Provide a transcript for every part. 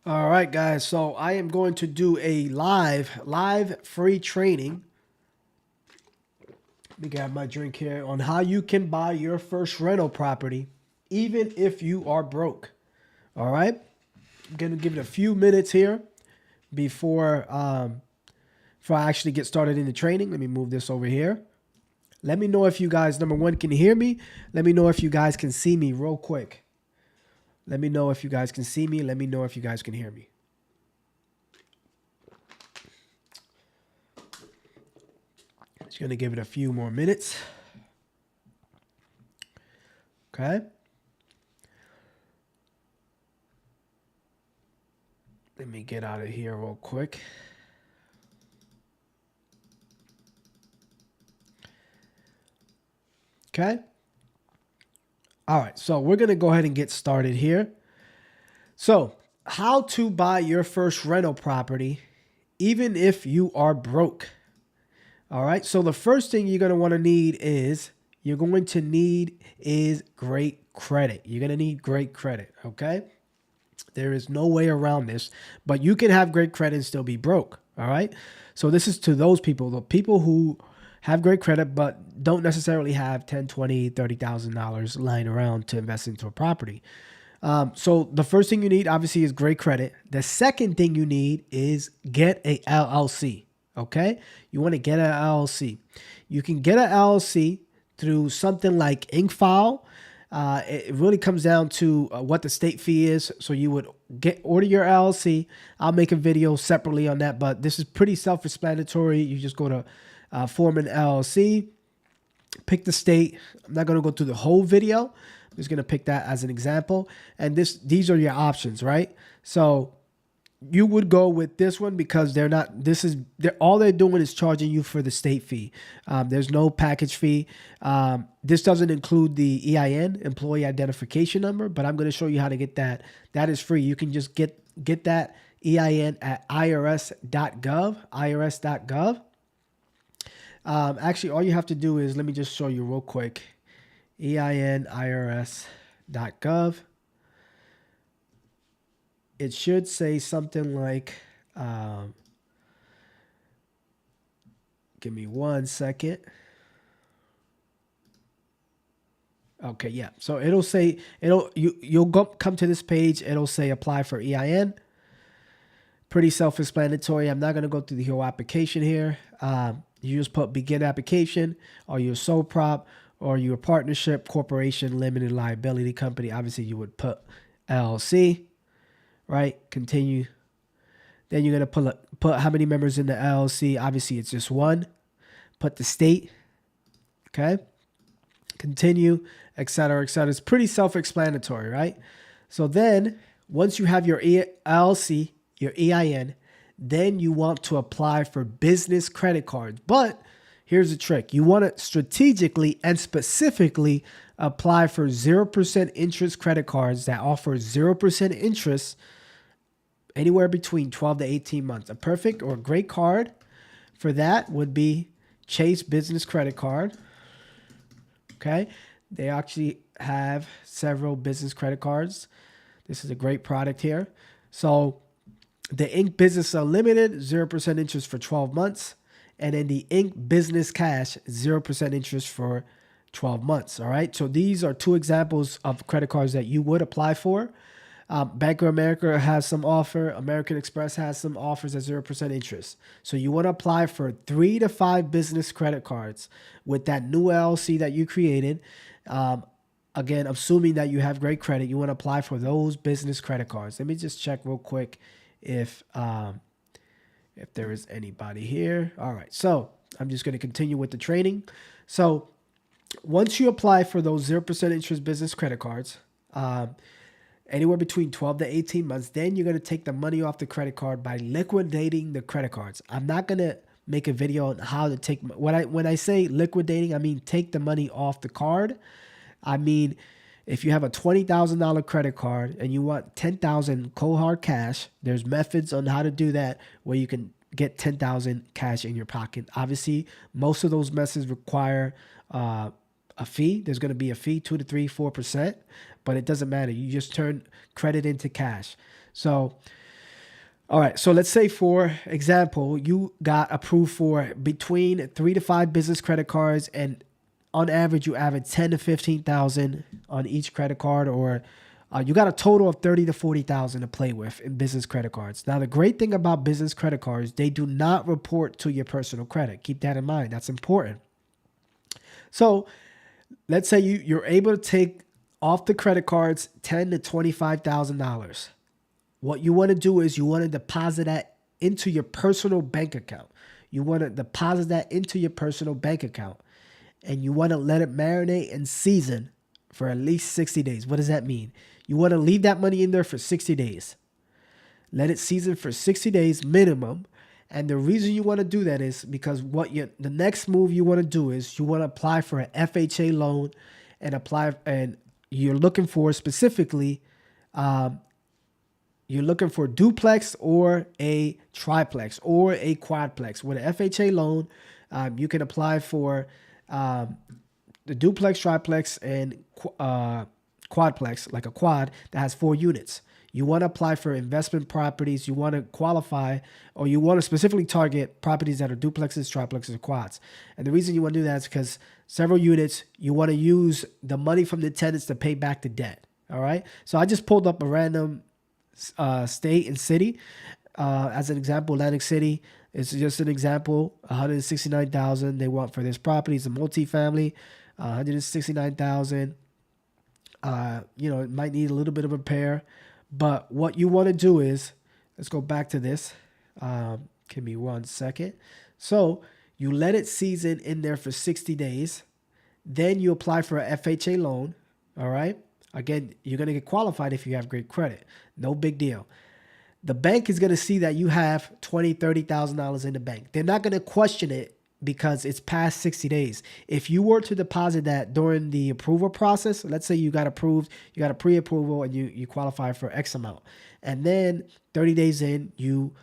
All right, guys. So I am going to do a live free training. Let me grab my drink here on how you can buy your first rental property, even if you are broke. All right. I'm gonna give it a few minutes here before I actually get started in the training. Let me move this over here. Let me know if you guys, number one, can hear me. Let me know if you guys can see me real quick. Let me know if you guys can see me. Let me know if you guys can hear me. Just gonna give it a few more minutes. Okay. Let me get out of here real quick. Okay. All right. So we're going to go ahead and get started here. So, how to buy your first rental property, even if you are broke. All right. So, the first thing you're going to want to need is great credit. You're going to need great credit. Okay. There is no way around this, but you can have great credit and still be broke. All right. So this is to those people, the people who have great credit, but don't necessarily have 10, 20, $30,000 lying around to invest into a property. So the first thing you need obviously is great credit. The second thing you need is get a LLC. Okay. You want to get an LLC. You can get an LLC through something like InkFile. It really comes down to what the state fee is. So you would order your LLC. I'll make a video separately on that, but this is pretty self-explanatory. You just go to form an LLC, pick the state. I'm not going to go through the whole video. I'm just going to pick that as an example. And these are your options, right? So you would go with this one because all they're doing is charging you for the state fee. There's no package fee. This doesn't include the EIN, employee identification number, but I'm going to show you how to get that. That is free. You can just get that EIN at irs.gov. Actually, all you have to do is, let me just show you real quick. EIN irs.gov. It should say something like, give me 1 second. Okay, yeah. So it'll say, you'll come to this page. It'll say apply for EIN. Pretty self-explanatory. I'm not going to go through the whole application here. You just put begin application, or your sole prop, or your partnership, corporation, limited liability company. Obviously, you would put LLC. Right? Continue. Then you're going to put how many members in the LLC. Obviously, it's just one. Put the state. Okay? Continue, et cetera, et cetera. It's pretty self-explanatory, right? So then, once you have your LLC, your EIN, then you want to apply for business credit cards. But here's the trick. You want to strategically and specifically apply for 0% interest credit cards that offer 0% interest anywhere between 12 to 18 months. A perfect or great card for that would be Chase Business Credit Card. Okay. They actually have several business credit cards. This is a great product here. So the Ink Business Unlimited, 0% interest for 12 months. And then the Ink Business Cash, 0% interest for 12 months. All right. So these are two examples of credit cards that you would apply for. Bank of America has some offer. American Express has some offers at 0% interest. So you want to apply for 3 to 5 business credit cards with that new LLC that you created. Again, assuming that you have great credit, you want to apply for those business credit cards. Let me just check real quick if there is anybody here. All right. So I'm just going to continue with the training. So once you apply for those 0% interest business credit cards, anywhere between 12 to 18 months, then you're going to take the money off the credit card by liquidating the credit cards. I'm not going to make a video on how to take, when I say liquidating, I mean take the money off the card. I mean, if you have a $20,000 credit card and you want 10,000 cold hard cash, there's methods on how to do that where you can get 10,000 cash in your pocket. Obviously, most of those methods require a fee. There's going to be a fee, 2 to 4%, but it doesn't matter. You just turn credit into cash. So All right, so let's say, for example, you got approved for between 3 to 5 business credit cards, and on average, you average 10 to 15,000 on each credit card, or you got a total of 30 to 40,000 to play with in business credit cards. Now, the great thing about business credit cards, they do not report to your personal credit. Keep that in mind. That's important. So let's say you're able to take off the credit cards $10 to 25,000. What you want to do is you want to deposit that into your personal bank account. You want to deposit that into your personal bank account, and you want to let it marinate and season for at least 60 days. What does that mean? You want to leave that money in there for 60 days. Let it season for 60 days minimum. And the reason you want to do that is because the next move you want to do is you want to apply for an FHA loan, and you're looking for specifically, you're looking for duplex or a triplex or a quadplex. With an FHA loan, you can apply for the duplex, triplex, and quadplex, like a quad that has 4 units. You want to apply for investment properties. You want to qualify, or you want to specifically target properties that are duplexes, triplexes, or quads. And the reason you want to do that is because several units, you want to use the money from the tenants to pay back the debt. All right. So I just pulled up a random state and city. As an example, Atlantic City is just an example. 169,000 they want for this property. It's a multifamily. 169,000. It might need a little bit of repair. But what you want to do is, let's go back to this. Give me 1 second. So you let it season in there for 60 days. Then you apply for a FHA loan. All right. Again, you're going to get qualified if you have great credit. No big deal. The bank is going to see that you have $20,000, $30,000 in the bank. They're not going to question it because it's past 60 days. If you were to deposit that during the approval process, let's say you got approved, you got a pre-approval, and you qualify for X amount. And then 30 days in, you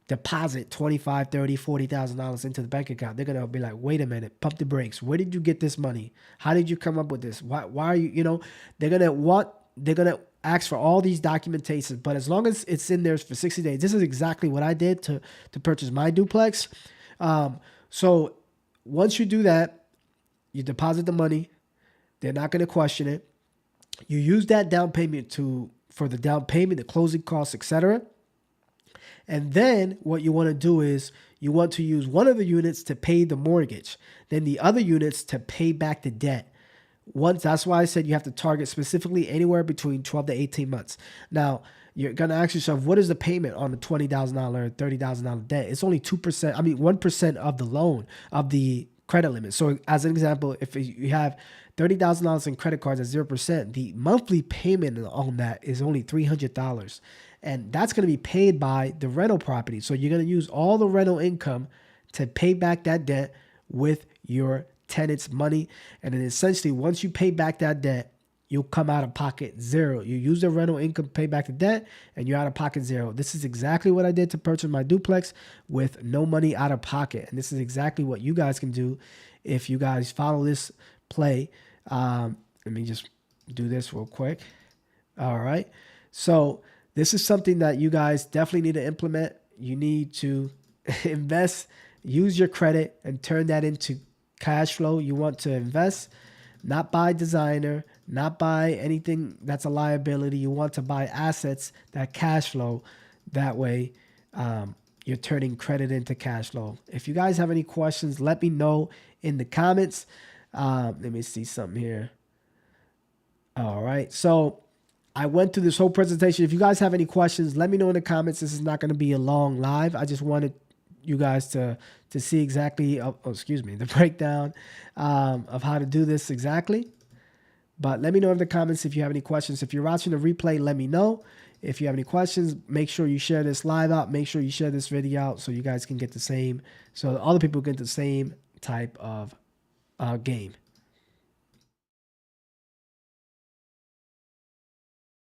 deposit $25,000, $30,000, $40,000 into the bank account. They're going to be like, wait a minute, pump the brakes. Where did you get this money? How did you come up with this? Why are you, they're going to ask for all these documentations, but as long as it's in there for 60 days, this is exactly what I did to purchase my duplex. So once you do that, you deposit the money. They're not going to question it. You use that down payment for the down payment, the closing costs, etc. And then what you want to do is you want to use one of the units to pay the mortgage, then the other units to pay back the debt. That's why I said you have to target specifically anywhere between 12 to 18 months. Now, you're going to ask yourself, what is the payment on the $20,000, $30,000 debt? It's only 1% of the loan, of the credit limit. So as an example, if you have $30,000 in credit cards at 0%, the monthly payment on that is only $300. And that's going to be paid by the rental property. So you're going to use all the rental income to pay back that debt with your tenant's money. And then essentially, once you pay back that debt, you'll come out of pocket zero. You use the rental income to pay back the debt, and you're out of pocket zero. This is exactly what I did to purchase my duplex with no money out of pocket. And this is exactly what you guys can do if you guys follow this play. Let me just do this real quick. All right. So this is something that you guys definitely need to implement. You need to invest, use your credit, and turn that into cash flow. You want to invest, not buy designer, not buy anything that's a liability. You want to buy assets that cash flow. That way, you're turning credit into cash flow. If you guys have any questions, let me know in the comments. Let me see something here. All right. So I went through this whole presentation. If you guys have any questions, let me know in the comments. This is not going to be a long live. I just wanted you guys to see exactly, the breakdown of how to do this exactly. But let me know in the comments if you have any questions. If you're watching the replay, let me know. If you have any questions, make sure you share this live out. Make sure you share this video out so you guys can get the same, so other people get the same type of game.